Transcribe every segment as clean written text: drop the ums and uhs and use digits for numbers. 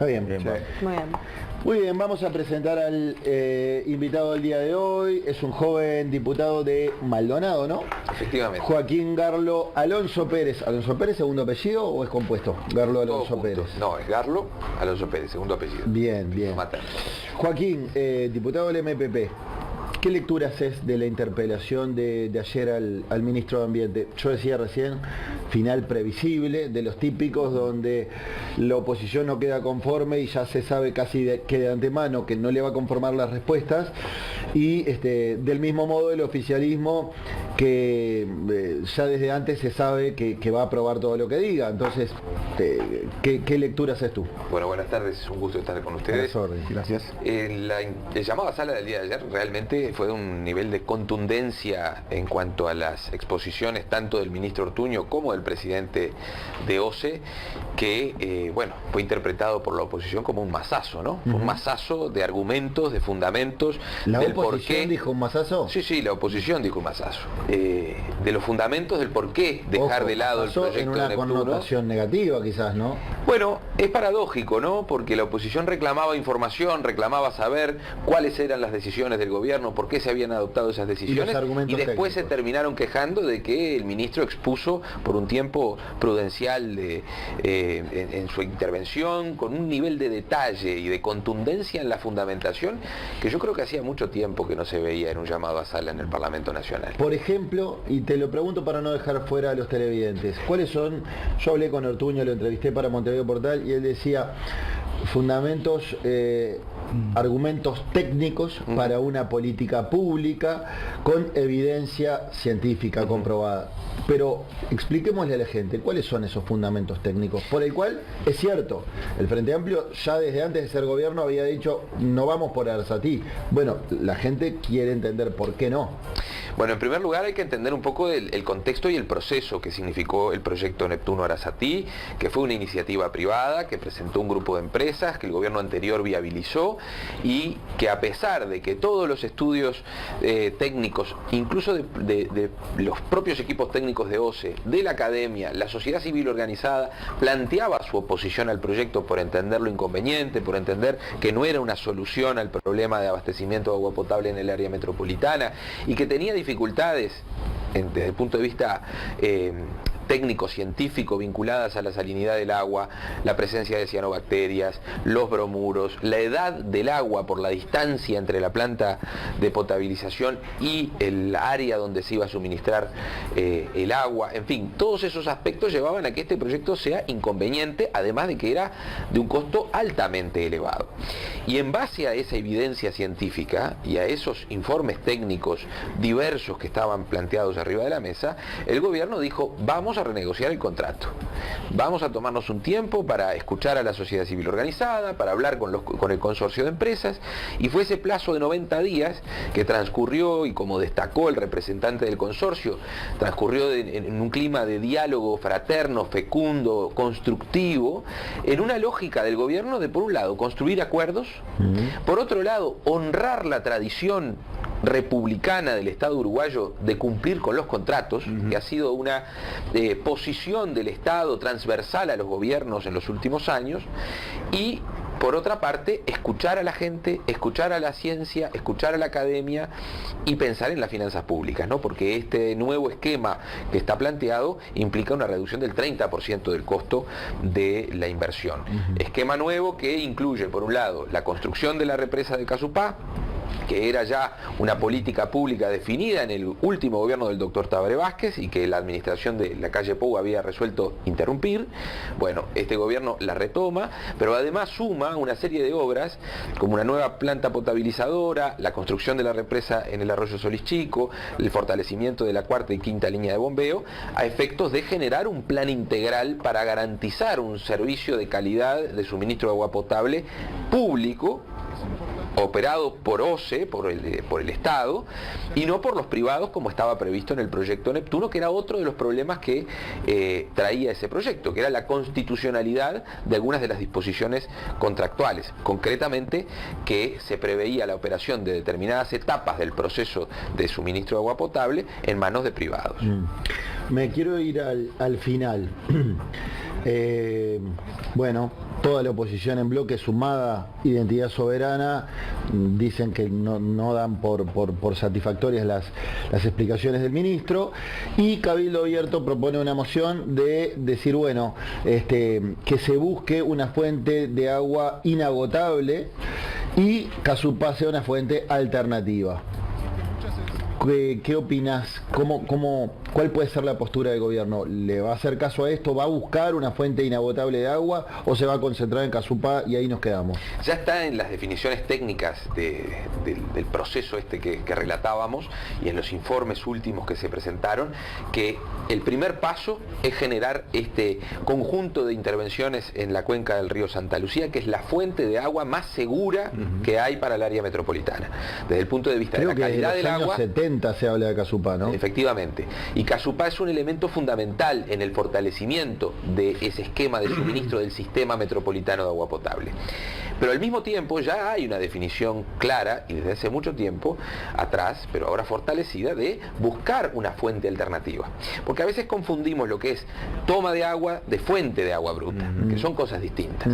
Está bien. Bien, Sí. va. Muy bien. Muy bien, vamos a presentar al invitado del día de hoy. Es un joven diputado de Maldonado, ¿no? Efectivamente. Joaquín Garlo Alonso Pérez. ¿Alonso Pérez, segundo apellido o es compuesto? Garlo Todo Alonso junto. Pérez. No, es Garlo Alonso Pérez, segundo apellido. Bien, bien. Materno. Joaquín, diputado del MPP. ¿Qué lectura haces de la interpelación de ayer al ministro de Ambiente? Yo decía recién, final previsible, de los típicos donde la oposición no queda conforme y ya se sabe casi que de antemano que no le va a conformar las respuestas, y del mismo modo el oficialismo que ya desde antes se sabe que va a aprobar todo lo que diga. Entonces, ¿qué lectura haces tú? Bueno, buenas tardes, es un gusto estar con ustedes. Gracias. El llamado a sala del día de ayer realmente fue de un nivel de contundencia en cuanto a las exposiciones tanto del ministro Ortuño como del presidente de OCE, que bueno, fue interpretado por la oposición como un masazo, ¿no? Un masazo de argumentos, de fundamentos, ¿La del oposición porqué. dijo un masazo? Sí, la oposición dijo un masazo. De los fundamentos del por qué dejar Ojo, de lado el masazo proyecto en una de Neptuno. connotación negativa quizás, ¿no? Bueno, es paradójico, ¿no? Porque la oposición reclamaba información, reclamaba saber cuáles eran las decisiones del gobierno, por qué se habían adoptado esas decisiones, argumentos después técnicos. se terminaron quejando de que el ministro expuso por un tiempo prudencial en su intervención, con un nivel de detalle y de contundencia en la fundamentación que yo creo que hacía mucho tiempo que no se veía en un llamado a sala en el Parlamento Nacional. Por ejemplo, y te lo pregunto para no dejar fuera a los televidentes, ¿cuáles son? Yo hablé con Ortuño, lo entrevisté para Montevideo Portal y él decía fundamentos, argumentos técnicos para una política pública con evidencia científica comprobada. Pero expliquémosle a la gente cuáles son esos fundamentos técnicos, por el cual es cierto, el Frente Amplio ya desde antes de ser gobierno había dicho no vamos por Arzatí. Bueno, la gente quiere entender por qué no. Bueno, en primer lugar hay que entender un poco el contexto y el proceso que significó el proyecto Neptuno Arazatí, que fue una iniciativa privada que presentó un grupo de empresas que el gobierno anterior viabilizó y que a pesar de que todos los estudios técnicos, incluso de los propios equipos técnicos de OCE, de la academia, la sociedad civil organizada, planteaba su oposición al proyecto por entenderlo inconveniente, por entender que no era una solución al problema de abastecimiento de agua potable en el área metropolitana y que tenía dificultades desde el punto de vista técnico-científico vinculadas a la salinidad del agua, la presencia de cianobacterias, los bromuros, la edad del agua por la distancia entre la planta de potabilización y el área donde se iba a suministrar el agua, en fin, todos esos aspectos llevaban a que este proyecto sea inconveniente, además de que era de un costo altamente elevado. Y en base a esa evidencia científica y a esos informes técnicos diversos que estaban planteados arriba de la mesa, el gobierno dijo, vamos a renegociar el contrato. Vamos a tomarnos un tiempo para escuchar a la sociedad civil organizada, para hablar con el consorcio de empresas, y fue ese plazo de 90 días que transcurrió, y como destacó el representante del consorcio, transcurrió en un clima de diálogo fraterno, fecundo, constructivo, en una lógica del gobierno de, por un lado, construir acuerdos, por otro lado, honrar la tradición republicana del Estado uruguayo de cumplir con los contratos, que ha sido una posición del Estado transversal a los gobiernos en los últimos años, y por otra parte, escuchar a la gente, escuchar a la ciencia, escuchar a la academia y pensar en las finanzas públicas, ¿no? Porque este nuevo esquema que está planteado implica una reducción del 30% del costo de la inversión. Esquema nuevo que incluye, por un lado, la construcción de la represa de Casupá, que era ya una política pública definida en el último gobierno del doctor Tabaré Vázquez y que la administración de la calle Pou había resuelto interrumpir. Bueno, este gobierno la retoma, pero además suma una serie de obras como una nueva planta potabilizadora, la construcción de la represa en el arroyo Solís Chico, el fortalecimiento de la cuarta y quinta línea de bombeo, a efectos de generar un plan integral para garantizar un servicio de calidad de suministro de agua potable público, operado por OCE, por el Estado, y no por los privados como estaba previsto en el proyecto Neptuno, que era otro de los problemas que traía ese proyecto, que era la constitucionalidad de algunas de las disposiciones contractuales, concretamente que se preveía la operación de determinadas etapas del proceso de suministro de agua potable en manos de privados. Me quiero ir al final. Bueno, toda la oposición en bloque sumada Identidad Soberana dicen que no dan por satisfactorias las explicaciones del ministro, y Cabildo Abierto propone una moción de decir, bueno, que se busque una fuente de agua inagotable y Casupá sea una fuente alternativa. ¿Qué opinas? ¿Cuál puede ser la postura del gobierno? ¿Le va a hacer caso a esto? ¿Va a buscar una fuente inagotable de agua o se va a concentrar en Casupá y ahí nos quedamos? Ya está en las definiciones técnicas del proceso que relatábamos y en los informes últimos que se presentaron, que el primer paso es generar este conjunto de intervenciones en la cuenca del río Santa Lucía, que es la fuente de agua más segura que hay para el área metropolitana. Desde el punto de vista de la calidad del agua... 70 se habla de Casupá, ¿no? Efectivamente. Y Casupá es un elemento fundamental en el fortalecimiento de ese esquema de suministro del sistema metropolitano de agua potable. Pero al mismo tiempo ya hay una definición clara, y desde hace mucho tiempo atrás, pero ahora fortalecida, de buscar una fuente alternativa. Porque a veces confundimos lo que es toma de agua de fuente de agua bruta, que son cosas distintas.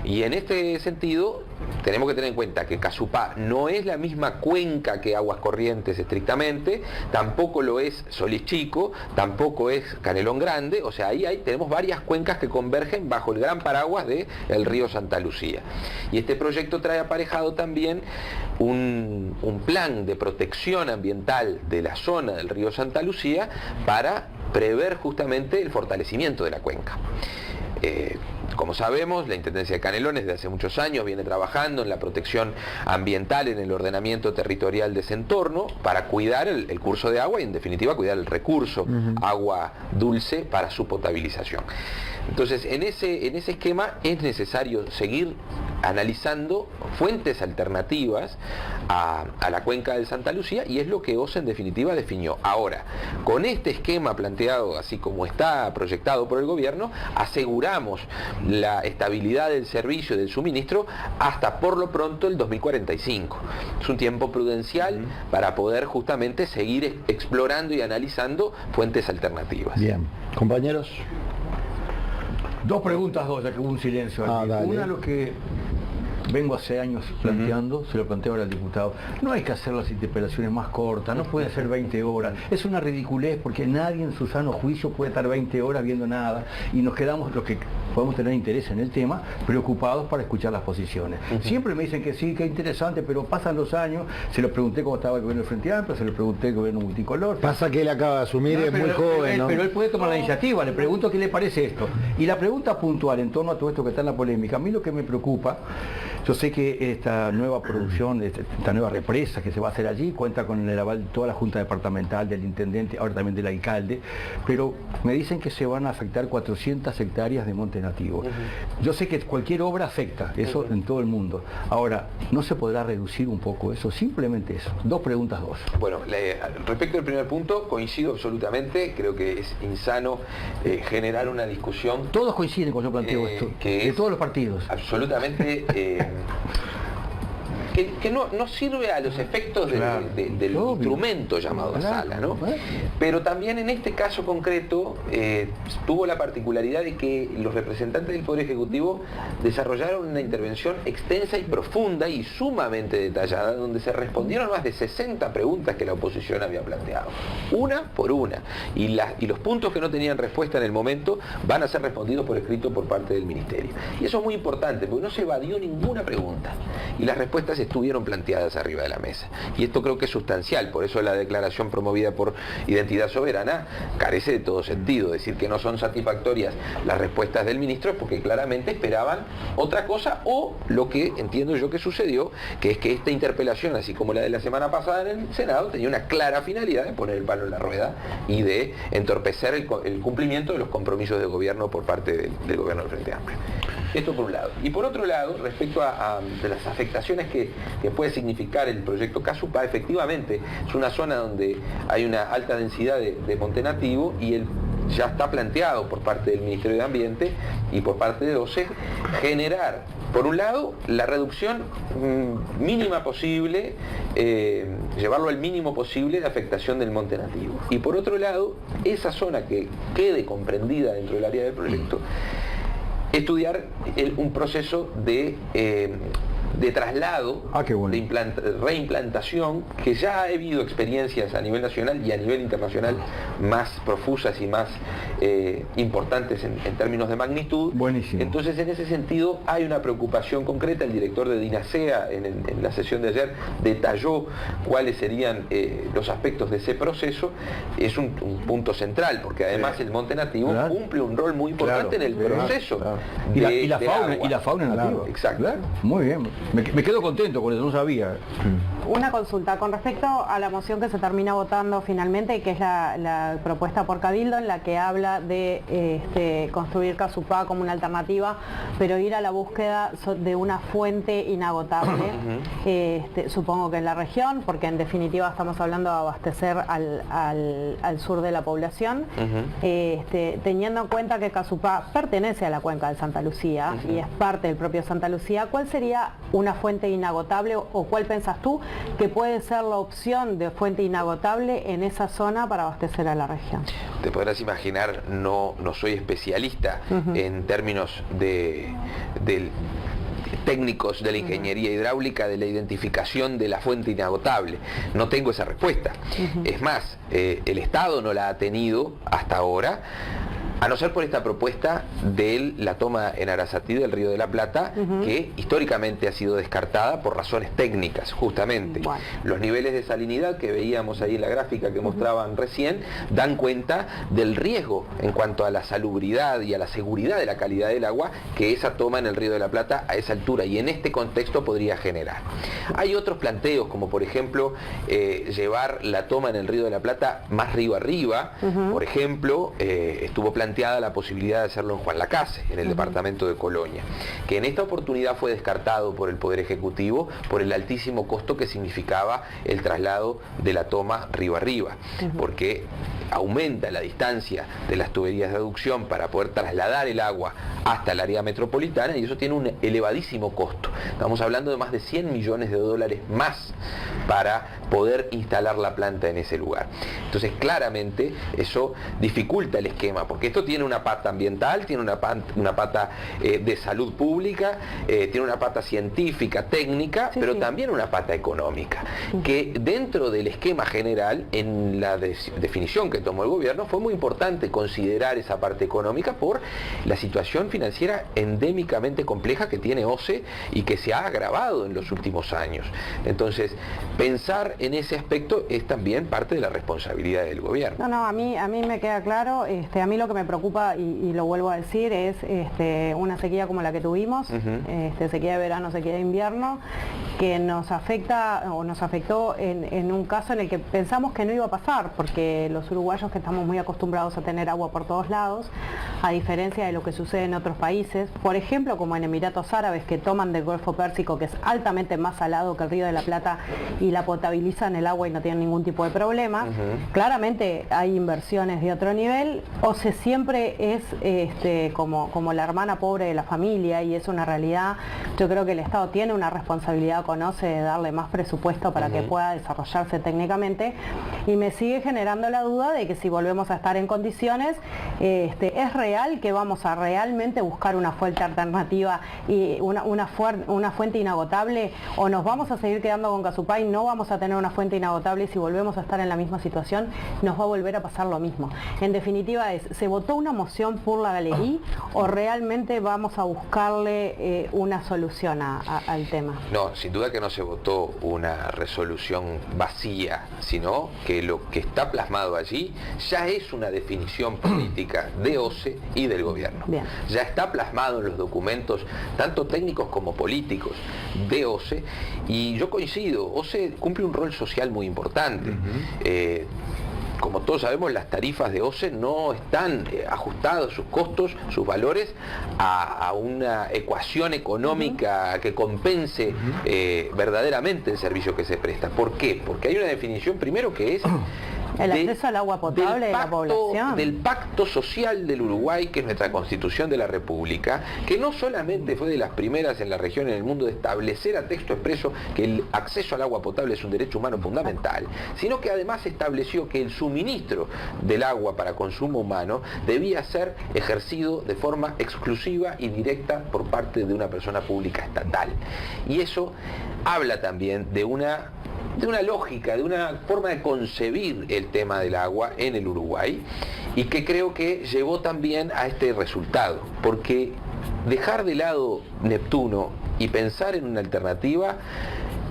Y en este sentido tenemos que tener en cuenta que Casupá no es la misma cuenca que Aguas Corrientes estrictamente, tampoco lo es Solís Chico, tampoco es Canelón Grande, o sea, ahí tenemos varias cuencas que convergen bajo el gran paraguas del río Santa Lucía. Y este proyecto trae aparejado también un plan de protección ambiental de la zona del río Santa Lucía para prever justamente el fortalecimiento de la cuenca. Como sabemos, la Intendencia de Canelones desde hace muchos años viene trabajando en la protección ambiental, en el ordenamiento territorial de ese entorno, para cuidar el curso de agua y en definitiva cuidar el recurso agua dulce para su potabilización. Entonces, en ese esquema es necesario seguir analizando fuentes alternativas a la cuenca del Santa Lucía, y es lo que OCE en definitiva definió. Ahora, con este esquema planteado, así como está proyectado por el gobierno, aseguramos la estabilidad del servicio y del suministro hasta por lo pronto el 2045. Es un tiempo prudencial para poder justamente seguir explorando y analizando fuentes alternativas. Bien, compañeros. Dos preguntas, ya que hubo un silencio aquí. Una, lo que vengo hace años planteando, se lo planteo ahora al diputado, no hay que hacer las interpelaciones más cortas, no puede ser 20 horas, es una ridiculez porque nadie en su sano juicio puede estar 20 horas viendo nada y nos quedamos, los que podemos tener interés en el tema, preocupados para escuchar las posiciones. Siempre me dicen que sí, que interesante, pero pasan los años, se lo pregunté cómo estaba el gobierno del Frente Amplio, se lo pregunté al gobierno multicolor. Pasa que él acaba de asumir, es muy joven, ¿no? Pero él puede tomar la iniciativa, le pregunto qué le parece esto. Y la pregunta puntual en torno a todo esto que está en la polémica, a mí lo que me preocupa, yo sé que esta nueva producción, esta nueva represa que se va a hacer allí, cuenta con el aval de toda la Junta Departamental, del Intendente, ahora también del alcalde, pero me dicen que se van a afectar 400 hectáreas de monte nativo. Yo sé que cualquier obra afecta, eso en todo el mundo. Ahora, ¿no se podrá reducir un poco eso? Simplemente eso. Dos preguntas, dos. Bueno, respecto al primer punto, coincido absolutamente, creo que es insano generar una discusión. Todos coinciden cuando yo planteo esto, de todos los partidos. Absolutamente... que no sirve a los efectos del instrumento llamado sala, ¿no? Pero también en este caso concreto tuvo la particularidad de que los representantes del Poder Ejecutivo desarrollaron una intervención extensa y profunda y sumamente detallada, donde se respondieron más de 60 preguntas que la oposición había planteado, una por una, y los puntos que no tenían respuesta en el momento van a ser respondidos por escrito por parte del Ministerio. Y eso es muy importante, porque no se evadió ninguna pregunta, y las respuestas estuvieron planteadas arriba de la mesa. Y esto creo que es sustancial, por eso la declaración promovida por Identidad Soberana carece de todo sentido. Decir que no son satisfactorias las respuestas del ministro es porque claramente esperaban otra cosa, o lo que entiendo yo que sucedió, que es que esta interpelación, así como la de la semana pasada en el Senado, tenía una clara finalidad de poner el palo en la rueda y de entorpecer el cumplimiento de los compromisos de gobierno por parte del gobierno del Frente Amplio. Esto por un lado. Y por otro lado, respecto de las afectaciones que puede significar el proyecto Casupá, efectivamente es una zona donde hay una alta densidad de monte nativo, y ya está planteado por parte del Ministerio de Ambiente y por parte de OCE generar, por un lado, la reducción mínima posible, llevarlo al mínimo posible de afectación del monte nativo. Y por otro lado, esa zona que quede comprendida dentro del área del proyecto, estudiar un proceso de traslado, de reimplantación, que ya ha habido experiencias a nivel nacional y a nivel internacional más profusas y más importantes en términos de magnitud. Buenísimo. Entonces, en ese sentido, hay una preocupación concreta. El director de DINASEA, en la sesión de ayer, detalló cuáles serían los aspectos de ese proceso. Es un punto central, porque además el monte nativo cumple un rol muy importante en el proceso. Y la fauna nativa. Exacto. Claro. Muy bien. Me quedo contento con eso, no sabía. Una consulta con respecto a la moción que se termina votando finalmente, que es la propuesta por Cabildo, en la que habla de construir Casupá como una alternativa, pero ir a la búsqueda de una fuente inagotable, supongo que en la región, porque en definitiva estamos hablando de abastecer al sur de la población, teniendo en cuenta que Casupá pertenece a la cuenca de Santa Lucía y es parte del propio Santa Lucía. ¿Cuál sería una fuente inagotable, o cuál pensás tú que puede ser la opción de fuente inagotable en esa zona para abastecer a la región? Te podrás imaginar, no soy especialista en términos de técnicos de la ingeniería hidráulica, de la identificación de la fuente inagotable. No tengo esa respuesta. Es más, el Estado no la ha tenido hasta ahora, a no ser por esta propuesta de la toma en Arasatí del Río de la Plata, que históricamente ha sido descartada por razones técnicas, justamente. Bueno. Los niveles de salinidad que veíamos ahí en la gráfica que mostraban recién, dan cuenta del riesgo en cuanto a la salubridad y a la seguridad de la calidad del agua que esa toma en el Río de la Plata a esa altura y en este contexto podría generar. Hay otros planteos, como por ejemplo, llevar la toma en el Río de la Plata más río arriba. Por ejemplo, estuvo planteada la posibilidad de hacerlo en Juan Lacase, en el departamento de Colonia, que en esta oportunidad fue descartado por el Poder Ejecutivo por el altísimo costo que significaba el traslado de la toma río arriba, porque aumenta la distancia de las tuberías de aducción para poder trasladar el agua hasta el área metropolitana, y eso tiene un elevadísimo costo. Estamos hablando de más de 100 millones de dólares más para poder instalar la planta en ese lugar. Entonces, claramente, eso dificulta el esquema, porque esto tiene una pata ambiental, tiene una pata de salud pública, tiene una pata científica, técnica, pero también una pata económica, que dentro del esquema general, en la definición que tomó el gobierno, fue muy importante considerar esa parte económica por la situación financiera endémicamente compleja que tiene OCE y que se ha agravado en los últimos años. Entonces, pensar en ese aspecto es también parte de la responsabilidad del gobierno. No, a mí me queda claro. A mí lo que me preocupa, y lo vuelvo a decir, es una sequía como la que tuvimos, sequía de verano, sequía de invierno, que nos afecta o nos afectó en un caso en el que pensamos que no iba a pasar, porque los uruguayos, que estamos muy acostumbrados a tener agua por todos lados, a diferencia de lo que sucede en otros países, por ejemplo como en Emiratos Árabes, que toman del Golfo Pérsico, que es altamente más salado que el Río de la Plata, y la potabilizan el agua y no tienen ningún tipo de problema. Claramente hay inversiones de otro nivel. OCE siempre es como la hermana pobre de la familia, y es una realidad. Yo creo que el Estado tiene una responsabilidad con OCE de darle más presupuesto para que pueda desarrollarse técnicamente, y me sigue generando la duda de que si volvemos a estar en condiciones, es real que vamos a realmente buscar una fuente alternativa y una fuente inagotable, o nos vamos a seguir quedando con Casupá y no vamos a tener una fuente inagotable, y si volvemos a estar en la misma situación nos va a volver a pasar lo mismo. En definitiva, ¿se votó una moción por la galería o realmente vamos a buscarle una solución al tema? No, sin duda que no se votó una resolución vacía, sino que lo que está plasmado allí ya es una definición política de OCE y del gobierno. Bien. Ya está plasmado en los documentos, tanto técnicos como políticos, de OCE, y yo coincido, OCE cumple un rol social muy importante. Como todos sabemos, las tarifas de OCE no están ajustadas, sus costos, sus valores, a una ecuación económica que compense verdaderamente el servicio que se presta. ¿Por qué? Porque hay una definición primero que es El acceso al agua potable de la población. Del pacto social del Uruguay, que es nuestra Constitución de la República, que no solamente fue de las primeras en la región y en el mundo de establecer a texto expreso que el acceso al agua potable es un derecho humano fundamental, sino que además estableció que el suministro del agua para consumo humano debía ser ejercido de forma exclusiva y directa por parte de una persona pública estatal. Y eso habla también de una lógica, de una forma de concebir el tema del agua en el Uruguay, y que creo que llevó también a este resultado, porque dejar de lado Neptuno y pensar en una alternativa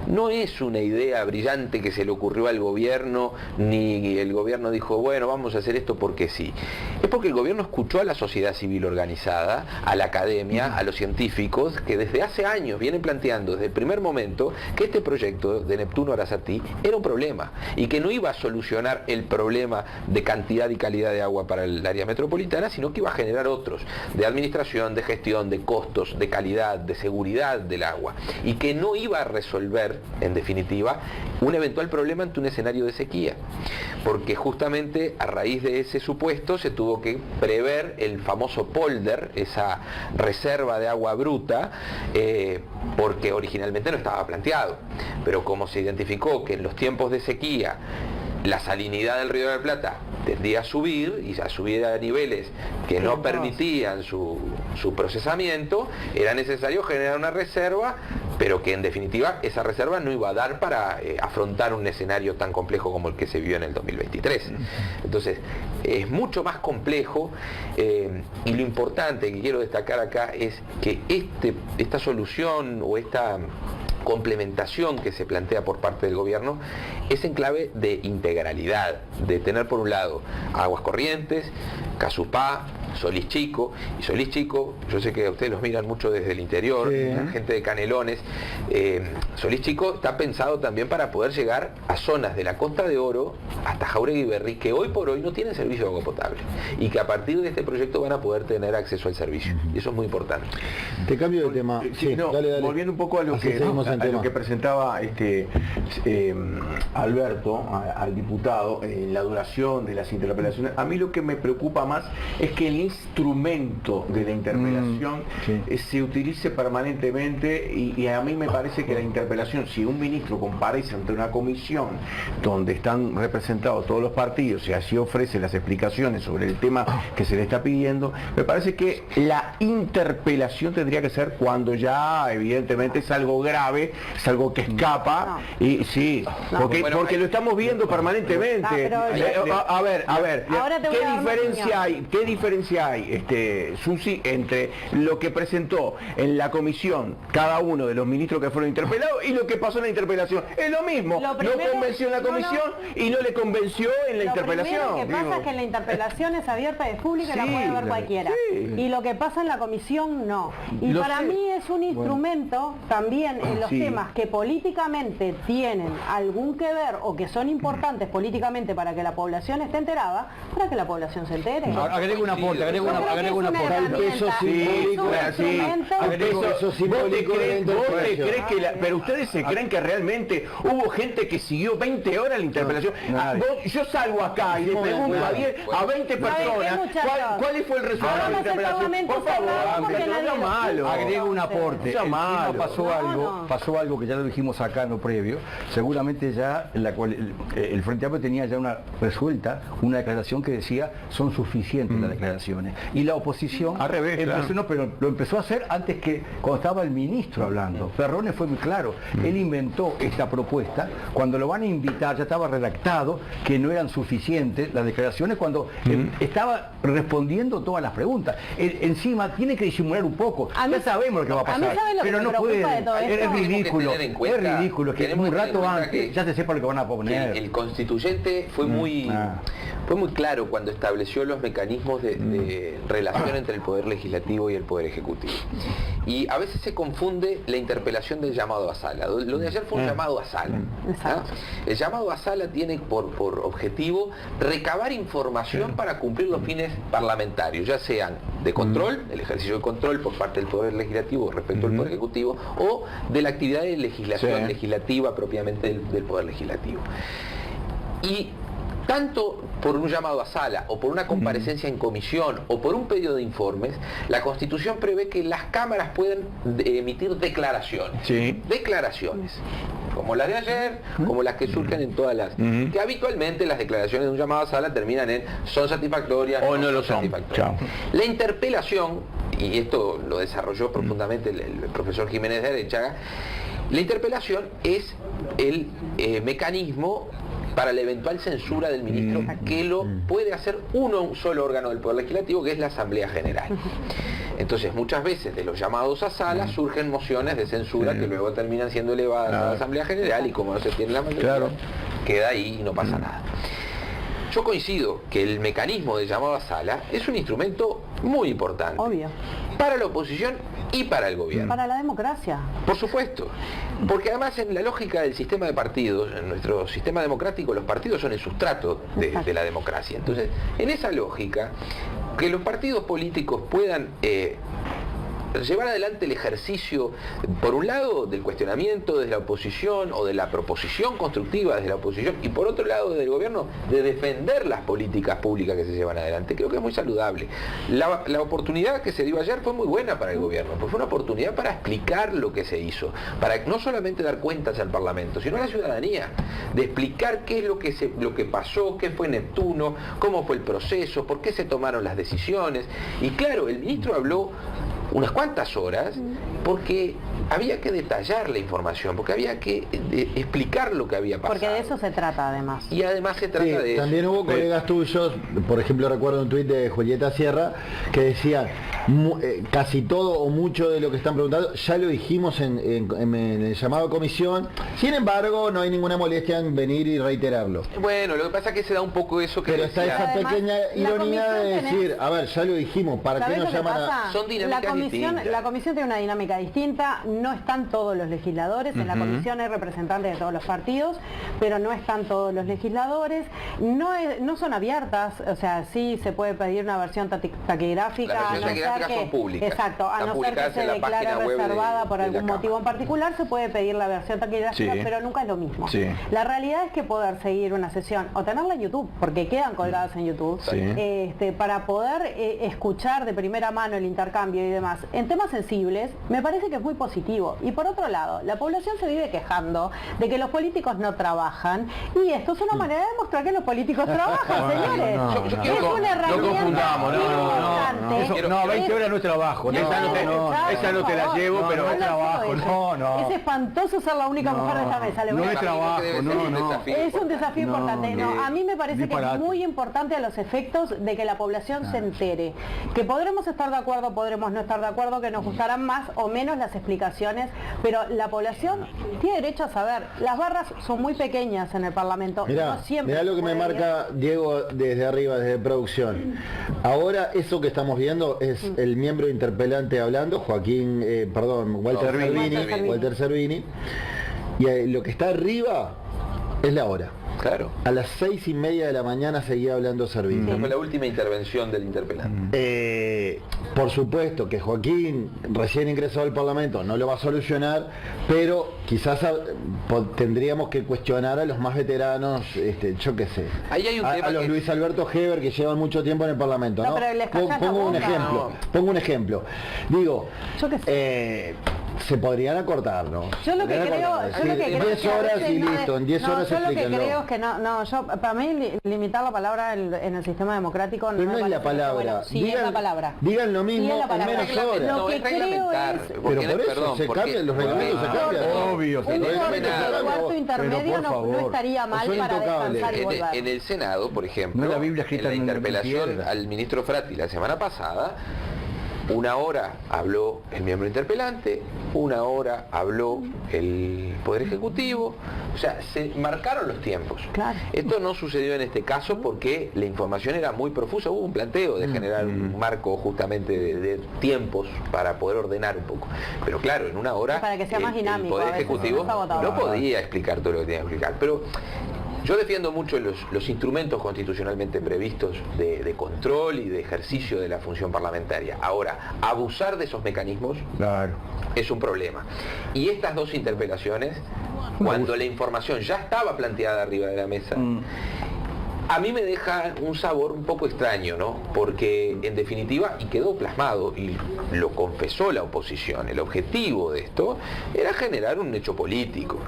no es una idea brillante que se le ocurrió al gobierno, ni el gobierno dijo, bueno, vamos a hacer esto porque sí. Es porque el gobierno escuchó a la sociedad civil organizada, a la academia, a los científicos, que desde hace años vienen planteando, desde el primer momento, que este proyecto de Neptuno-Arasatí era un problema, y que no iba a solucionar el problema de cantidad y calidad de agua para el área metropolitana, sino que iba a generar otros, de administración, de gestión, de costos, de calidad, de seguridad del agua, y que no iba a resolver, en definitiva, un eventual problema ante un escenario de sequía, porque justamente a raíz de ese supuesto se tuvo que prever el famoso polder, esa reserva de agua bruta, porque originalmente no estaba planteado, pero como se identificó que en los tiempos de sequía la salinidad del Río de la Plata tendía a subir, y a subir a niveles que no permitían su procesamiento, era necesario generar una reserva, pero que en definitiva esa reserva no iba a dar para afrontar un escenario tan complejo como el que se vio en el 2023. Entonces, es mucho más complejo, y lo importante que quiero destacar acá es que esta solución o esta complementación que se plantea por parte del gobierno es en clave de integralidad, de tener por un lado Aguas Corrientes, Casupá, Solís Chico, y Solís Chico, yo sé que ustedes los miran mucho desde el interior, la gente de Canelones. Solís Chico está pensado también para poder llegar a zonas de la Costa de Oro hasta Jáuregui y Berry, que hoy por hoy no tienen servicio de agua potable, y que a partir de este proyecto van a poder tener acceso al servicio, y eso es muy importante. Te cambio de tema. Sí, no, dale. Volviendo un poco a lo que presentaba Alberto, al diputado, la duración de las interpelaciones, a mí lo que me preocupa más es que el instrumento de la interpelación se utilice permanentemente, y a mí me parece que la interpelación, si un ministro comparece ante una comisión donde están representados todos los partidos y así ofrece las explicaciones sobre el tema que se le está pidiendo, me parece que la interpelación tendría que ser cuando ya evidentemente es algo grave, es algo que escapa, y sí, porque lo estamos viendo permanentemente. A ver, ¿qué diferencia hay, Susi, entre lo que presentó en la comisión cada uno de los ministros que fueron interpelados y lo que pasó en la interpelación? Es lo mismo, no convenció en la comisión y no le convenció en la interpelación. Lo que pasa es que en la interpelación es abierta, es pública, la puede ver cualquiera. Y lo que pasa en la comisión no. Y para mí es un instrumento también en los temas que políticamente tienen algún que ver o que son importantes políticamente para que la población esté enterada, para que la población se entere. Agrego una aporte, agrego una aporte. El peso simbólico. Pero ustedes se creen que realmente hubo gente que siguió 20 horas la interpelación. Yo salgo acá y le pregunto a 20 personas cuál fue el resultado de la interpelación. Por favor, agrego un aporte. Pasó algo que ya lo dijimos acá en lo previo. Seguramente ya el Frente Amplio tenía ya una declaración que decía son suficientes las declaraciones, y la oposición al revés pero lo empezó a hacer antes que cuando estaba el ministro hablando. Ferrones fue muy claro, él inventó esta propuesta cuando lo van a invitar, ya estaba redactado que no eran suficientes las declaraciones cuando estaba respondiendo todas las preguntas. Encima tiene que disimular un poco, ya sabemos lo que va a pasar, pero no puede, es ridículo, que en un rato antes ya se sepa lo que van a poner. El constituyente fue muy claro cuando estableció los mecanismos de relación entre el Poder Legislativo y el Poder Ejecutivo. Y a veces se confunde la interpelación del llamado a sala. Lo de ayer fue un llamado a sala. El llamado a sala tiene por objetivo recabar información para cumplir los fines parlamentarios, ya sean de control, el ejercicio de control por parte del Poder Legislativo respecto al Poder Ejecutivo, o de la actividad de legislación legislativa propiamente del Poder Legislativo. Y tanto por un llamado a sala o por una comparecencia en comisión o por un pedido de informes, la Constitución prevé que las cámaras pueden emitir declaraciones. Sí. Declaraciones. Como las de ayer, como las que surgen en todas las... Que habitualmente las declaraciones de un llamado a sala terminan en son satisfactorias o no lo son. Chao. La interpelación, y esto lo desarrolló profundamente el profesor Jiménez de Arechaga, la interpelación es el mecanismo para la eventual censura del ministro, que lo puede hacer un solo órgano del Poder Legislativo, que es la Asamblea General. Entonces, muchas veces de los llamados a sala surgen mociones de censura que luego terminan siendo elevadas a la Asamblea General, y como no se tiene la mayoría, queda ahí y no pasa nada. Yo coincido que el mecanismo de llamado a sala es un instrumento muy importante. Obvio. Para la oposición y para el gobierno. Para la democracia. Por supuesto. Porque además en la lógica del sistema de partidos, en nuestro sistema democrático, los partidos son el sustrato de la democracia. Entonces, en esa lógica, que los partidos políticos puedan llevar adelante el ejercicio, por un lado, del cuestionamiento desde la oposición o de la proposición constructiva desde la oposición, y por otro lado, desde el gobierno, de defender las políticas públicas que se llevan adelante. Creo que es muy saludable. La oportunidad que se dio ayer fue muy buena para el gobierno, porque fue una oportunidad para explicar lo que se hizo, para no solamente dar cuentas al Parlamento, sino a la ciudadanía, de explicar qué es lo que pasó, qué fue Neptuno, cómo fue el proceso, por qué se tomaron las decisiones. Y claro, el ministro habló unas cuantas horas porque había que detallar la información, porque había que explicar lo que había pasado. Porque de eso se trata, además. Y además se trata de eso. También hubo colegas tuyos, por ejemplo, recuerdo un tuit de Julieta Sierra, que decía, casi todo o mucho de lo que están preguntando, ya lo dijimos en el llamado a comisión, sin embargo, no hay ninguna molestia en venir y reiterarlo. Bueno, lo que pasa es que se da un poco eso que pero está esa pequeña ironía de decir, a ver, ya lo dijimos, ¿para qué nos llaman a...? Son dinámicas distintas. La comisión tiene una dinámica distinta, no están todos los legisladores, en la comisión hay representantes de todos los partidos, pero no están todos los legisladores, no son abiertas, o sea, sí se puede pedir una versión taquigráfica, las versiones taquigráficas son públicas. Exacto, a no ser que se declare reservada por algún motivo en particular, se puede pedir la versión taquigráfica, pero nunca es lo mismo. La realidad es que poder seguir una sesión, o tenerla en YouTube, porque quedan colgadas en YouTube, para poder escuchar de primera mano el intercambio y demás, en temas sensibles, me parece que es muy positivo. Y por otro lado, la población se vive quejando de que los políticos no trabajan, y esto es una manera de demostrar que los políticos trabajan, señores. Es una herramienta importante. No, 20 horas no es trabajo. Esa no te la llevo, pero es trabajo. No. Es espantoso ser la única mujer de esta mesa. No es trabajo, Es un desafío importante. A mí me parece que es muy importante a los efectos de que la población se entere. Que podremos estar de acuerdo, podremos no estar de acuerdo, que nos gustarán más o menos las explicaciones, pero la población tiene derecho a saber. Las barras son muy pequeñas en el Parlamento. Mirá lo que me marca Diego desde arriba, desde producción. Ahora eso que estamos viendo es el miembro interpelante hablando, Walter Servini, y lo que está arriba es la hora. Claro. A las 6:30 de la mañana seguía hablando Servini. Esa fue la última intervención del interpelante. Por supuesto que Joaquín, recién ingresado al Parlamento, no lo va a solucionar, pero quizás tendríamos que cuestionar a los más veteranos, yo qué sé. Ahí hay un tema a los Luis Alberto Heber, que llevan mucho tiempo en el Parlamento, ¿no? Pongo un ejemplo. Digo, yo qué sé. Se podrían acortar, ¿no? Yo lo que creo... En 10 horas y listo, en 10 horas yo lo que explíquenlo. creo es que para mí limitar la palabra en el sistema democrático pero no es la palabra. Bueno. Sí, es la palabra. Digan lo mismo en menos horas. Lo que creo es... Pero por eso se cambian los reglamentos, se cambian. Obvio. Un cuarto intermedio no estaría mal para descansar y volver. En el Senado, por ejemplo, en la interpelación al ministro Frati la semana pasada, 1 hora habló el miembro interpelante, 1 hora habló el Poder Ejecutivo, o sea, se marcaron los tiempos. Claro. Esto no sucedió en este caso porque la información era muy profusa, hubo un planteo de generar un marco justamente de tiempos para poder ordenar un poco. Pero claro, en 1 hora para que sea más dinámico, el Poder Ejecutivo no podía explicar todo lo que tenía que explicar. Pero yo defiendo mucho los instrumentos constitucionalmente previstos de control y de ejercicio de la función parlamentaria. Ahora, abusar de esos mecanismos es un problema. Y estas dos interpelaciones, cuando la información ya estaba planteada arriba de la mesa, A mí me deja un sabor un poco extraño, ¿no? Porque en definitiva, y quedó plasmado, y lo confesó la oposición, el objetivo de esto era generar un hecho político,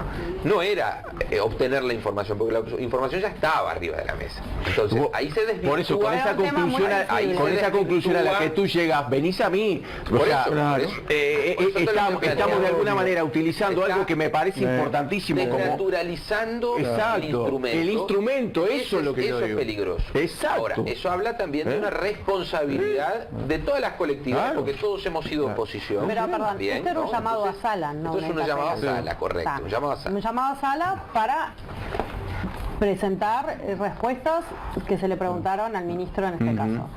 no era obtener la información, porque la información ya estaba arriba de la mesa. Entonces, ahí se desvirtúa. Por eso, con esa conclusión a la que tú llegas, venís a mí. Estamos de alguna manera utilizando algo que me parece importantísimo. Desnaturalizando el instrumento, eso es lo que eso es peligroso. Exacto. Ahora, eso habla también de una responsabilidad de todas las colectividades, porque todos hemos sido oposición. Pero perdón, esto era un llamado a sala, ¿no? Esto es un llamado a sala, correcto. Un llamado a sala. Un llamado a sala para presentar respuestas que se le preguntaron al ministro en este caso.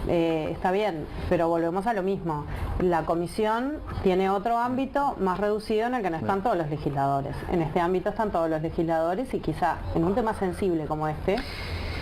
Está bien, pero volvemos a lo mismo. La comisión tiene otro ámbito más reducido en el que no están todos los legisladores. En este ámbito están todos los legisladores y quizá en un tema sensible como este,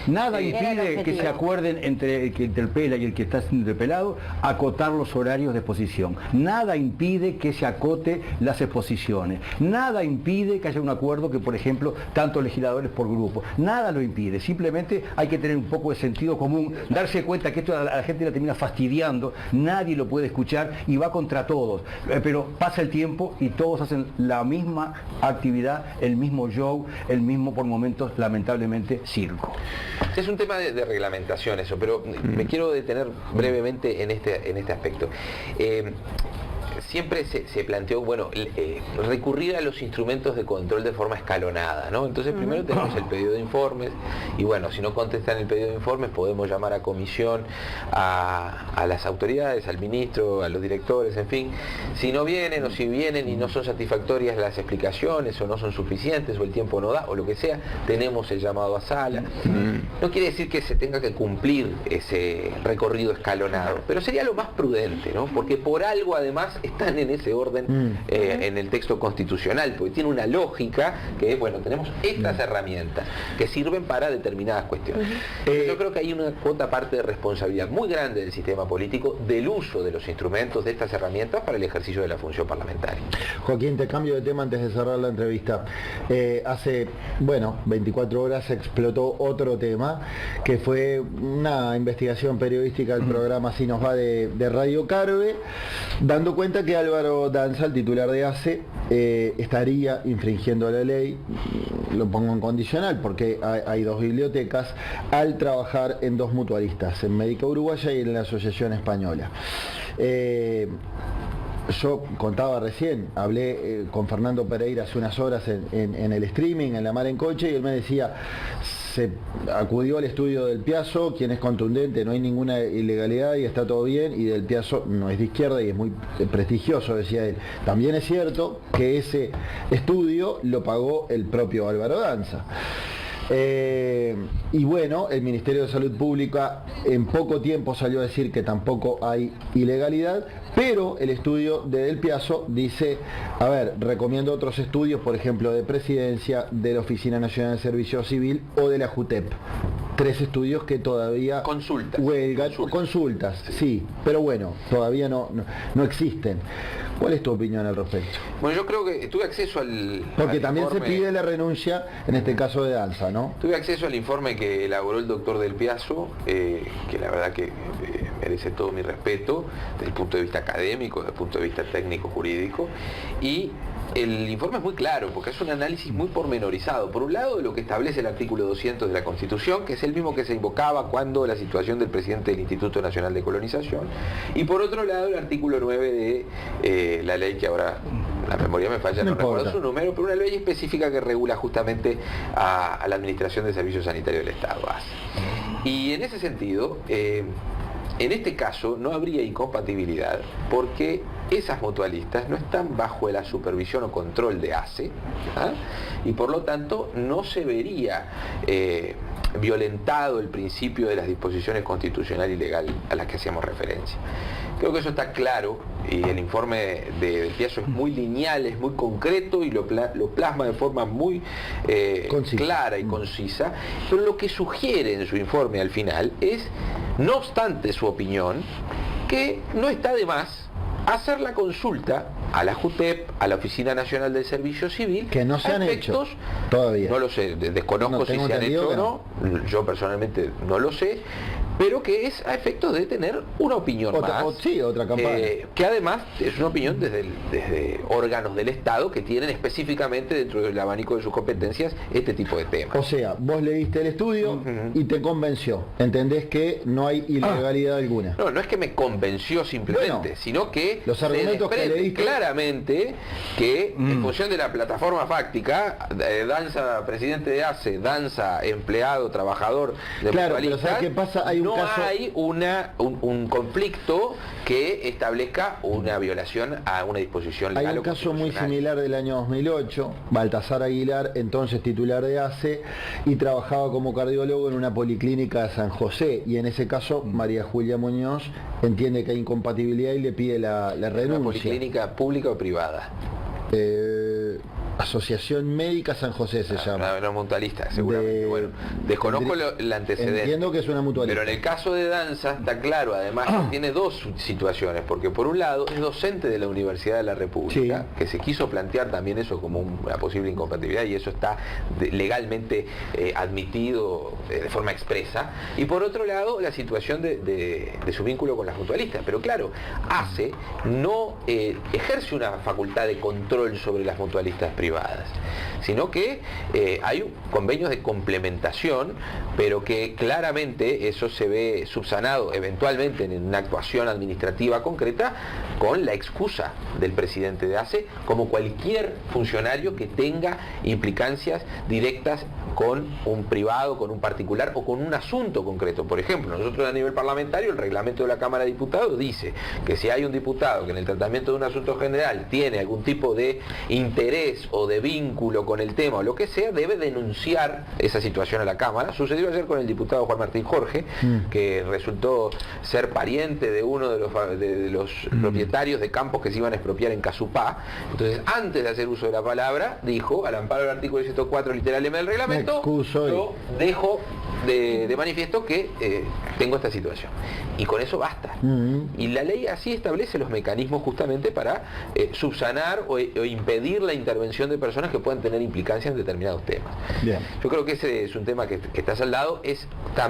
nada impide que se acuerden entre el que interpela y el que está siendo interpelado acotar los horarios de exposición. Nada impide que se acote las exposiciones. Nada impide que haya un acuerdo que, por ejemplo, tantos legisladores por grupo. Nada lo impide. Simplemente hay que tener un poco de sentido común, darse cuenta que esto a la gente la termina fastidiando, nadie lo puede escuchar y va contra todos. Pero pasa el tiempo y todos hacen la misma actividad, el mismo show, el mismo, por momentos, lamentablemente, circo. Es un tema de reglamentación eso, pero me quiero detener brevemente en este aspecto. Siempre se planteó, bueno, recurrir a los instrumentos de control de forma escalonada, ¿no? Entonces primero tenemos el pedido de informes y bueno, si no contestan el pedido de informes podemos llamar a comisión a las autoridades, al ministro, a los directores, en fin. Si no vienen o si vienen y no son satisfactorias las explicaciones o no son suficientes o el tiempo no da o lo que sea, tenemos el llamado a sala. No quiere decir que se tenga que cumplir ese recorrido escalonado, pero sería lo más prudente, ¿no? Porque por algo además están en ese orden en el texto constitucional, porque tiene una lógica que es, bueno, tenemos estas herramientas que sirven para determinadas cuestiones. Yo creo que hay una cuota parte de responsabilidad muy grande del sistema político del uso de los instrumentos, de estas herramientas para el ejercicio de la función parlamentaria. Joaquín, te cambio de tema antes de cerrar la entrevista. Hace, 24 horas explotó otro tema, que fue una investigación periodística del programa Así Nos Va de Radio Carve, dando cuenta que Álvaro Danza, el titular de ACE, estaría infringiendo la ley, lo pongo en condicional, porque hay dos bibliotecas, al trabajar en dos mutualistas, en Médica Uruguaya y en la Asociación Española. Yo contaba recién, hablé con Fernando Pereira hace unas horas en el streaming, en La Mar en Coche, y él me decía, se acudió al estudio del Piazzo, quien es contundente, no hay ninguna ilegalidad y está todo bien, y del Piazzo no es de izquierda y es muy prestigioso, decía él. También es cierto que ese estudio lo pagó el propio Álvaro Danza. Y bueno, el Ministerio de Salud Pública en poco tiempo salió a decir que tampoco hay ilegalidad, pero el estudio de Del Piazzo dice, a ver, recomiendo otros estudios, por ejemplo, de Presidencia, de la Oficina Nacional de Servicio Civil o de la JUTEP. 3 estudios que todavía huelgan, consultas, sí, pero bueno, todavía no existen. ¿Cuál es tu opinión al respecto? Bueno, yo creo que tuve acceso porque también informe, se pide la renuncia, en este caso de Danza, ¿no? Tuve acceso al informe que elaboró el doctor Del Piazzo, que la verdad que merece todo mi respeto, desde el punto de vista académico, desde el punto de vista técnico-jurídico, y el informe es muy claro, porque es un análisis muy pormenorizado. Por un lado, de lo que establece el artículo 200 de la Constitución, que es el mismo que se invocaba cuando la situación del presidente del Instituto Nacional de Colonización, y por otro lado, el artículo 9 de la ley que ahora la memoria me falla, no recuerdo su número, pero una ley específica que regula justamente a la Administración de Servicios Sanitarios del Estado, ASE. Y en ese sentido, en este caso no habría incompatibilidad porque esas mutualistas no están bajo la supervisión o control de ACE, y por lo tanto no se vería violentado el principio de las disposiciones constitucional y legal a las que hacíamos referencia. Creo que eso está claro y el informe de Del Piazzo es muy lineal, es muy concreto y lo plasma de forma muy clara y concisa, pero lo que sugiere en su informe al final es, no obstante su opinión, que no está de más hacer la consulta a la JUTEP, a la Oficina Nacional del Servicio Civil, que no se han hecho todavía. No lo sé, desconozco si se han hecho o no, yo personalmente no lo sé, pero que es a efectos de tener una opinión más. Otra campaña. Que además es una opinión desde órganos del Estado que tienen específicamente dentro del abanico de sus competencias este tipo de temas. O sea, vos leíste el estudio y te convenció. Entendés que no hay ilegalidad alguna. No es que me convenció simplemente, sino que los argumentos que leíste claramente que en función de la plataforma fáctica, danza presidente de ACE, danza empleado, trabajador de claro, pero ¿sabes qué pasa? Hay hay un conflicto que establezca una violación a una disposición legal. Hay un caso muy similar del año 2008, Baltasar Aguilar, entonces titular de ACE, y trabajaba como cardiólogo en una policlínica de San José, y en ese caso María Julia Muñoz entiende que hay incompatibilidad y le pide la renuncia. ¿Una policlínica pública o privada? Asociación Médica San José se llama. Una mutualista, seguramente. Bueno, desconozco el antecedente. Entiendo que es una mutualista. Pero en el caso de danza está claro, además, que tiene dos situaciones, porque por un lado es docente de la Universidad de la República, que se quiso plantear también eso como una posible incompatibilidad, y eso está legalmente admitido de forma expresa. Y por otro lado, la situación de su vínculo con las mutualistas. Pero claro, ACE no ejerce una facultad de control sobre las mutualistas privadas, sino que hay convenios de complementación, pero que claramente eso se ve subsanado eventualmente en una actuación administrativa concreta con la excusa del presidente de ACE, como cualquier funcionario que tenga implicancias directas con un privado, con un particular o con un asunto concreto. Por ejemplo, nosotros a nivel parlamentario, el reglamento de la Cámara de Diputados dice que si hay un diputado que en el tratamiento de un asunto general tiene algún tipo de interés o de vínculo con el tema o lo que sea, debe denunciar esa situación a la Cámara. Sucedió ayer con el diputado Juan Martín Jorge, que resultó ser pariente de uno de los propietarios de campos que se iban a expropiar en Casupá. Entonces, antes de hacer uso de la palabra, dijo, al amparo del artículo 104 literal M del reglamento, yo dejo de manifiesto que tengo esta situación. Y con eso basta. Y la ley así establece los mecanismos justamente para subsanar o impedir la intervención de personas que puedan tener implicancia en determinados temas. Bien. Yo creo que ese es un tema que está saldado, es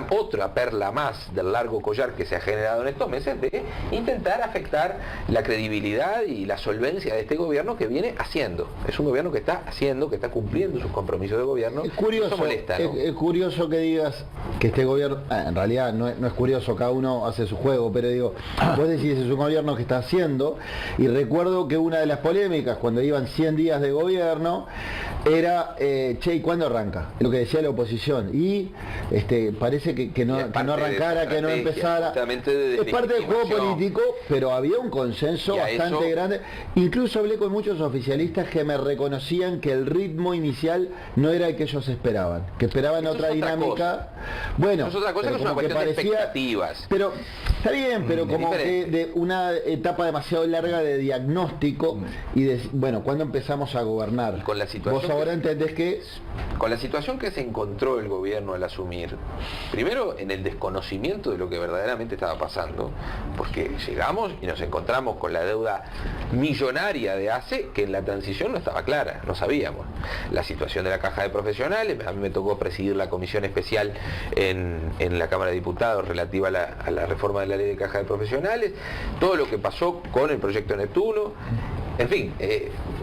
otra perla más del largo collar que se ha generado en estos meses de intentar afectar la credibilidad y la solvencia de este gobierno que viene haciendo. Es un gobierno que está haciendo, que está cumpliendo sus compromisos de gobierno. Es curioso, eso molesta, ¿no? Es curioso que digas que este gobierno, en realidad no es curioso, cada uno hace su juego, pero digo, vos decís es un gobierno que está haciendo, y recuerdo que una de las polémicas cuando iban 100 días de gobierno era, ¿y cuándo arranca? Lo que decía la oposición, y parece que no arrancara, que no empezara. Es parte del juego político, pero había un consenso bastante grande. Incluso hablé con muchos oficialistas que me reconocían que el ritmo inicial no era el que ellos esperaban, que esperaban otra dinámica. Bueno, es otra cosa, que es una cuestión de expectativas. Pero está bien, pero como que de una etapa demasiado larga de diagnóstico y de, bueno, ¿cuándo empezamos a gobernar? Y con la situación vos ahora entendés que con la situación que se encontró el gobierno al asumir, primero en el desconocimiento de lo que verdaderamente estaba pasando, porque llegamos y nos encontramos con la deuda millonaria de ACE, que en la transición no estaba clara, no sabíamos. La situación de la caja de profesionales, a mí me tocó presidir la comisión especial en la Cámara de Diputados relativa a la reforma de la ley de caja de profesionales, todo lo que pasó con el proyecto Neptuno. En fin,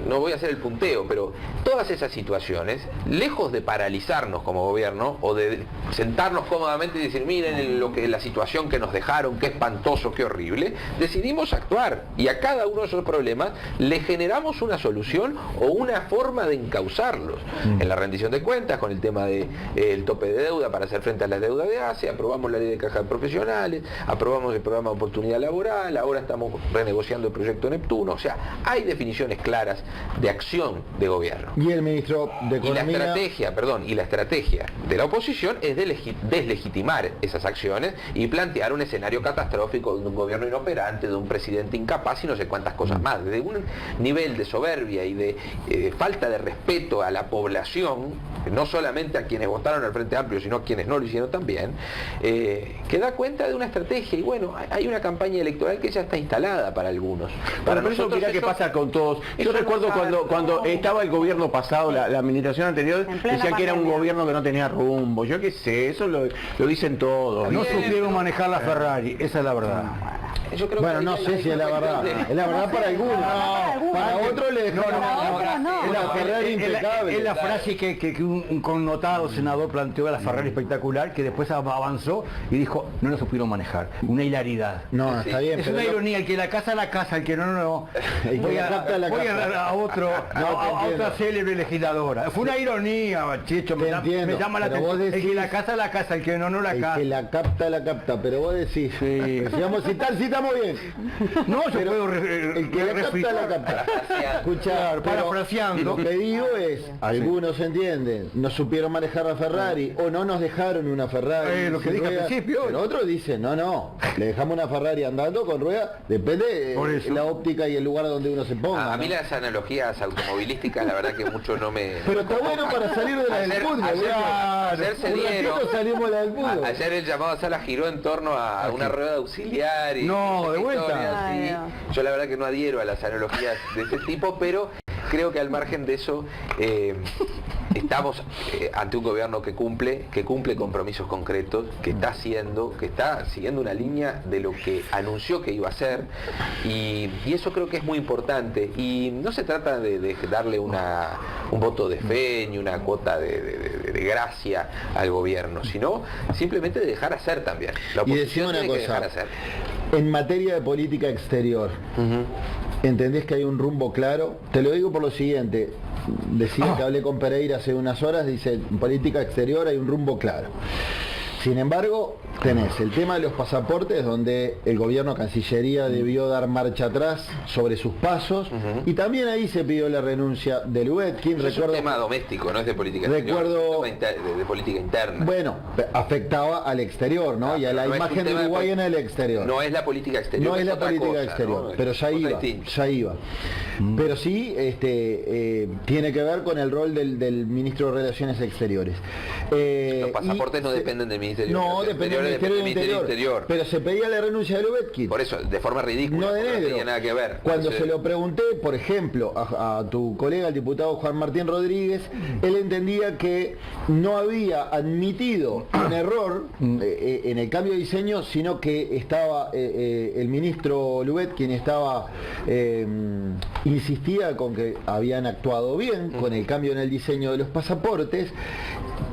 no voy a hacer el punteo, pero todas esas situaciones, lejos de paralizarnos como gobierno o de sentarnos cómodamente y decir, miren la situación que nos dejaron, qué espantoso, qué horrible, decidimos actuar y a cada uno de esos problemas le generamos una solución o una forma de encauzarlos. En la rendición de cuentas, con el tema del tope de deuda para hacer frente a las deudas de ACE, aprobamos la ley de caja de profesionales, aprobamos el programa de oportunidad laboral, ahora estamos renegociando el proyecto Neptuno, o sea, hay definiciones claras de acción de gobierno. Y el ministro de Economía... Y la estrategia de la oposición es deslegitimar esas acciones y plantear un escenario catastrófico de un gobierno inoperante, de un presidente incapaz y no sé cuántas cosas más. De un nivel de soberbia y de falta de respeto a la población, no solamente a quienes votaron al Frente Amplio, sino a quienes no lo hicieron también, que da cuenta de una estrategia. Y bueno, hay una campaña electoral que ya está instalada para algunos. Para nosotros, mirá qué pasa con todos. Yo recuerdo cuando estaba el gobierno pasado, la administración anterior, decía que era un gobierno que no tenía rumbo. Yo qué sé, eso lo dicen todos. No supieron manejar la Ferrari, esa es la verdad. Yo creo bueno, no sé si es la verdad. Es la verdad para algunos. Para otros le dejaron la Ferrari impecable. Es la frase que un connotado senador planteó a la Ferrari espectacular, que después avanzó y dijo, no lo supieron manejar. Una hilaridad. No, está bien. Es una ironía, el que la casa, el que no. Voy a otra célebre legisladora. Fue una ironía, Checho, me llama la atención. El que la casa, el que no la casa. El que la capta, pero vos decís, si vamos a citar, estamos bien. No, yo puedo el que la capta. Escuchar, parafraseando. Lo que digo es, algunos entienden, no supieron manejar la Ferrari o no nos dejaron una Ferrari. Lo que dije al principio. Pero otros dicen, no, le dejamos una Ferrari andando con ruedas, depende de la óptica y el lugar donde uno se ponga. A mí las analogías automovilísticas, la verdad que mucho no me... Pero está bueno para salir de la del fútbol. Ayer se dieron. Salimos de la del fútbol. Ayer el llamado a sala giró en torno a una rueda auxiliar y... No, de vuelta. Así. Yo la verdad que no adhiero a las analogías de ese tipo, pero creo que al margen de eso estamos ante un gobierno que cumple compromisos concretos, que está siguiendo una línea de lo que anunció que iba a hacer, y eso creo que es muy importante. Y no se trata de darle un voto de fe ni una cuota de gracia al gobierno, sino simplemente de dejar hacer también. La oposición tiene que dejar hacer. En materia de política exterior, ¿entendés que hay un rumbo claro? Te lo digo por lo siguiente, decía que hablé con Pereira hace unas horas, dice, en política exterior hay un rumbo claro. Sin embargo, tenés el tema de los pasaportes, donde el gobierno Cancillería debió dar marcha atrás sobre sus pasos, y también ahí se pidió la renuncia de Lubetkin. Es un tema doméstico, no es de política exterior, de política interna. Bueno, afectaba al exterior, ¿no? Y a la imagen de Uruguay en el exterior. No es la política exterior. No es la política exterior, ¿no? Pero ya iba. Pero sí tiene que ver con el rol del ministro de Relaciones Exteriores. Los pasaportes no dependen del Ministerio. No, depende del Ministerio Interior. Pero se pedía la renuncia de Lubetkin. Por eso, de forma ridícula. No de negro. No tenía nada que ver. Cuando se lo pregunté, por ejemplo, a tu colega, el diputado Juan Martín Rodríguez, él entendía que no había admitido un error en el cambio de diseño, sino que estaba el ministro Lubetkin insistía con que habían actuado bien con el cambio en el diseño de los pasaportes,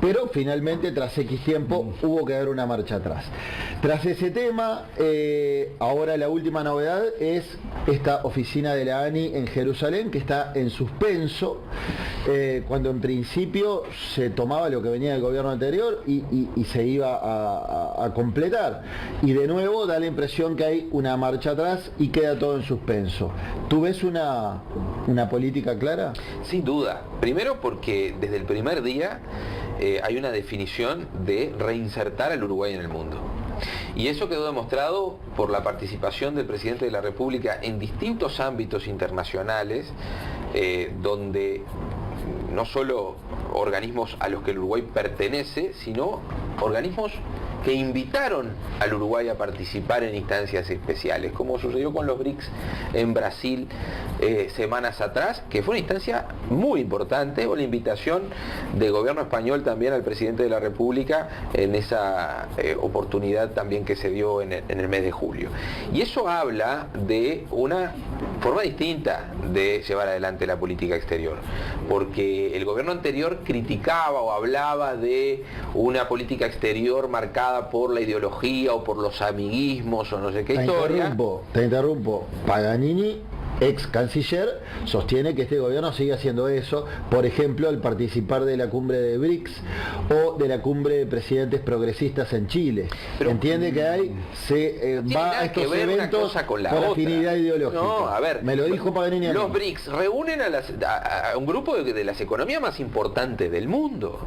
pero finalmente tras X tiempo hubo que dar una marcha atrás. Tras ese tema, ahora la última novedad es esta oficina de la ANI en Jerusalén, que está en suspenso, cuando en principio se tomaba lo que venía del gobierno anterior y se iba a completar. Y de nuevo da la impresión que hay una marcha atrás y queda todo en suspenso. ¿Tú ves una política clara? Sin duda. Primero porque desde el primer día hay una definición de reinsertar al Uruguay en el mundo. Y eso quedó demostrado por la participación del presidente de la República en distintos ámbitos internacionales, donde no solo organismos a los que el Uruguay pertenece, sino organismos que invitaron al Uruguay a participar en instancias especiales, como sucedió con los BRICS en Brasil semanas atrás, que fue una instancia muy importante, o la invitación del gobierno español también al presidente de la República en esa oportunidad también que se dio en el mes de julio. Y eso habla de una forma distinta de llevar adelante la política exterior, porque el gobierno anterior criticaba o hablaba de una política exterior marcada por la ideología o por los amiguismos o no sé qué historia. Te interrumpo. Paganini ex canciller, sostiene que este gobierno sigue haciendo eso, por ejemplo, al participar de la cumbre de BRICS o de la cumbre de presidentes progresistas en Chile. Pero entiende que hay va a estos eventos por afinidad ideológica. No, a ver, me lo dijo Paganini. Los BRICS reúnen a un grupo de las economías más importantes del mundo.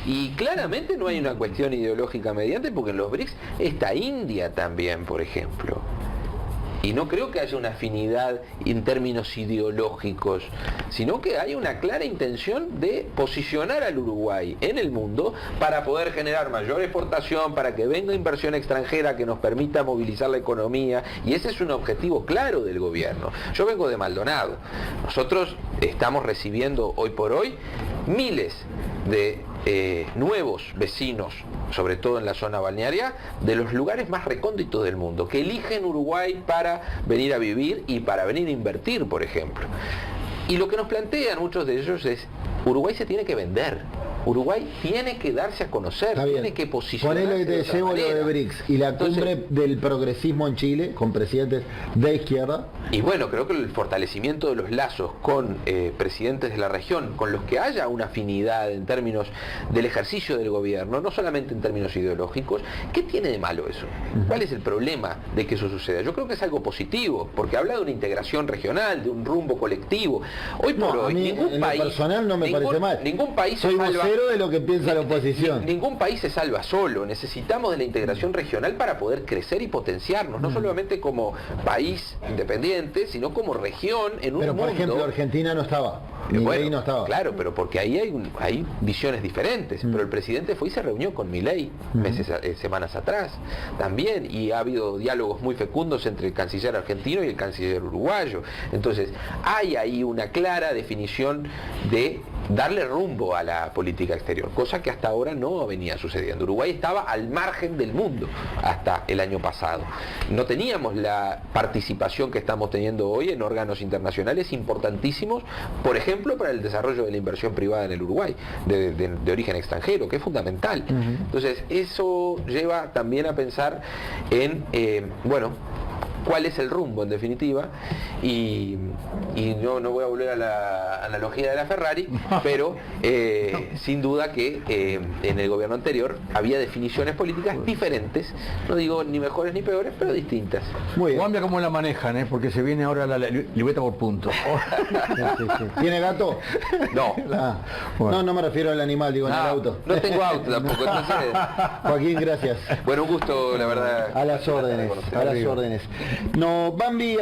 Y claramente no hay una cuestión ideológica mediante, porque en los BRICS está India también, por ejemplo. Y no creo que haya una afinidad en términos ideológicos, sino que hay una clara intención de posicionar al Uruguay en el mundo para poder generar mayor exportación, para que venga inversión extranjera que nos permita movilizar la economía, y ese es un objetivo claro del gobierno. Yo vengo de Maldonado. Nosotros estamos recibiendo hoy por hoy miles de nuevos vecinos, sobre todo en la zona balnearia, de los lugares más recónditos del mundo, que eligen Uruguay para venir a vivir y para venir a invertir, por ejemplo. Y lo que nos plantean muchos de ellos es: Uruguay se tiene que vender. Uruguay tiene que darse a conocer, tiene que posicionarse. Ponele que te llevo lo de BRICS y la cumbre del progresismo en Chile con presidentes de izquierda. Y bueno, creo que el fortalecimiento de los lazos con presidentes de la región, con los que haya una afinidad en términos del ejercicio del gobierno, no solamente en términos ideológicos. ¿Qué tiene de malo eso? ¿Cuál es el problema de que eso suceda? Yo creo que es algo positivo, porque habla de una integración regional, de un rumbo colectivo. Hoy por hoy, ningún país, personal no me parece mal. Ningún país se salva de lo que piensa la oposición. Ningún país se salva solo. Necesitamos de la integración regional para poder crecer y potenciarnos, no solamente como país independiente, sino como región en un mundo. Pero por ejemplo, Argentina no estaba. Milei no estaba. Claro, pero porque ahí hay visiones diferentes. Pero el presidente fue y se reunió con Milei semanas atrás también, y ha habido diálogos muy fecundos entre el canciller argentino y el canciller uruguayo. Entonces, hay ahí una clara definición de darle rumbo a la política exterior, cosa que hasta ahora no venía sucediendo. Uruguay estaba al margen del mundo hasta el año pasado. No teníamos la participación que estamos teniendo hoy en órganos internacionales importantísimos, por ejemplo, para el desarrollo de la inversión privada en el Uruguay, de origen extranjero, que es fundamental. Entonces, eso lleva también a pensar en, cuál es el rumbo en definitiva, y no voy a volver a la analogía de la Ferrari, pero sin duda que en el gobierno anterior había definiciones políticas diferentes, no digo ni mejores ni peores, pero distintas. Muy bien. Cambia cómo la manejan, porque se viene ahora la libreta por puntos. Sí. ¿Tiene gato? No. Bueno. No me refiero al animal, digo en el auto. No tengo auto tampoco, entonces... Joaquín, gracias. Bueno, un gusto, la verdad. A las órdenes. No, Bambi.